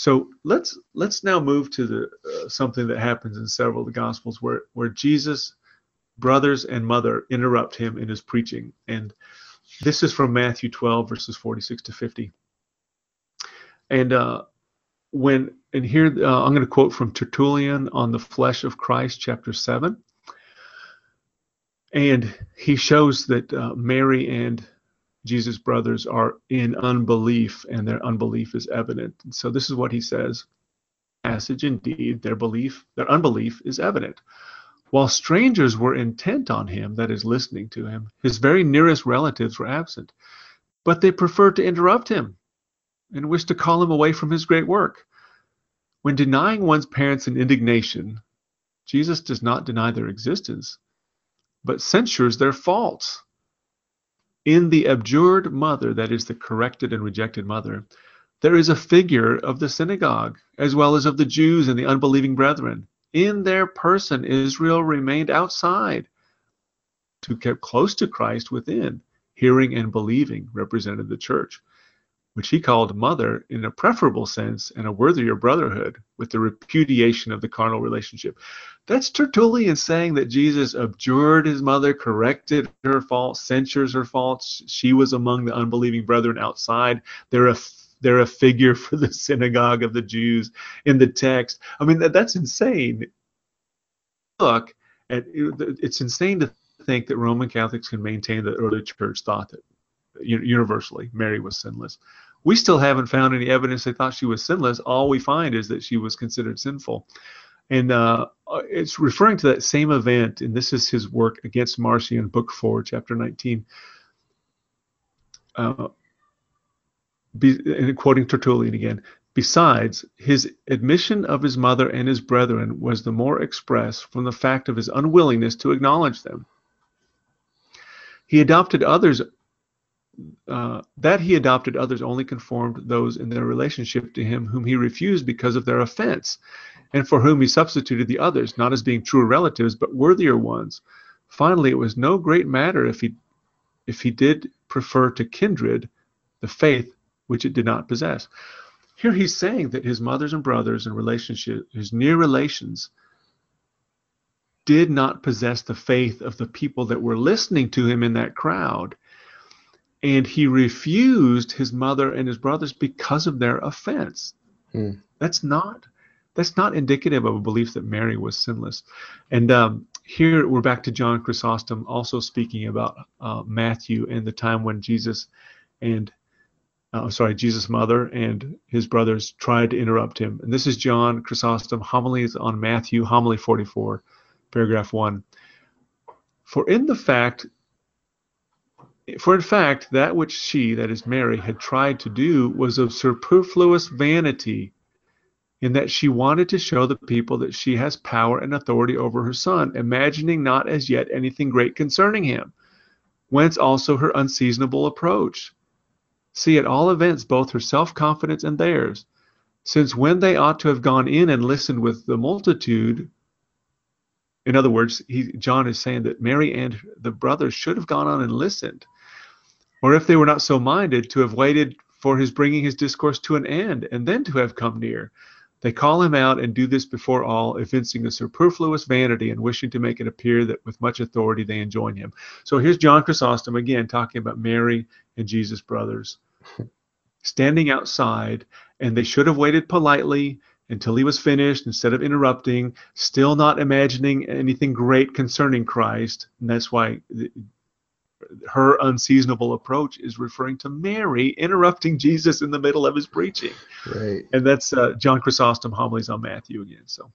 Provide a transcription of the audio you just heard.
So let's now move to the something that happens in several of the Gospels where Jesus' brothers and mother interrupt him in his preaching. And this is from Matthew 12, verses 46 to 50. And here I'm going to quote from Tertullian on the flesh of Christ, chapter 7. And he shows that Mary and Jesus' brothers are in unbelief, and their unbelief is evident. And so this is what he says. Passage, indeed, their unbelief is evident. While strangers were intent on him, that is, listening to him, his very nearest relatives were absent. But they preferred to interrupt him and wished to call him away from his great work. When denying one's parents in indignation, Jesus does not deny their existence, but censures their faults. In the abjured mother, that is, the corrected and rejected mother, there is a figure of the synagogue, as well as of the Jews and the unbelieving brethren. In their person, Israel remained outside, to keep close to Christ within. Hearing and believing represented the church, which he called mother in a preferable sense and a worthier brotherhood, with the repudiation of the carnal relationship. That's Tertullian saying that Jesus abjured his mother, corrected her faults, censures her faults. She was among the unbelieving brethren outside. They're a figure for the synagogue of the Jews in the text. I mean, that's insane. Look, it's insane to think that Roman Catholics can maintain that early church thought that universally Mary was sinless. We still haven't found any evidence they thought she was sinless. All we find is that she was considered sinful. And it's referring to that same event, and this is his work Against Marcion, Book 4, Chapter 19. And quoting Tertullian again, besides, his admission of his mother and his brethren was the more express from the fact of his unwillingness to acknowledge them. He adopted others only conformed those in their relationship to him whom he refused because of their offense, and for whom he substituted the others, not as being truer relatives, but worthier ones. Finally, it was no great matter if he did prefer to kindred the faith which it did not possess. Here he's saying that his mothers and brothers and relationship, his near relations, did not possess the faith of the people that were listening to him in that crowd. And he refused his mother and his brothers because of their offense. That's not indicative of a belief that Mary was sinless. And here we're back to John Chrysostom also speaking about Matthew and the time when Jesus' mother and his brothers tried to interrupt him. And this is John Chrysostom, Homilies on Matthew, Homily 44, paragraph 1. For in fact, that which she, that is Mary, had tried to do was of superfluous vanity, in that she wanted to show the people that she has power and authority over her Son, imagining not as yet anything great concerning him, whence also her unseasonable approach. See, at all events, both her self-confidence and theirs, since when they ought to have gone in and listened with the multitude. In other words, John is saying that Mary and the brothers should have gone on and listened, or if they were not so minded, to have waited for his bringing his discourse to an end, and then to have come near. They call him out and do this before all, evincing a superfluous vanity and wishing to make it appear that with much authority they enjoin him. So here's John Chrysostom again talking about Mary and Jesus' brothers standing outside, and they should have waited politely until he was finished instead of interrupting, still not imagining anything great concerning Christ. And that's why her unseasonable approach is referring to Mary interrupting Jesus in the middle of his preaching. Right. And that's John Chrysostom, Homilies on Matthew again. So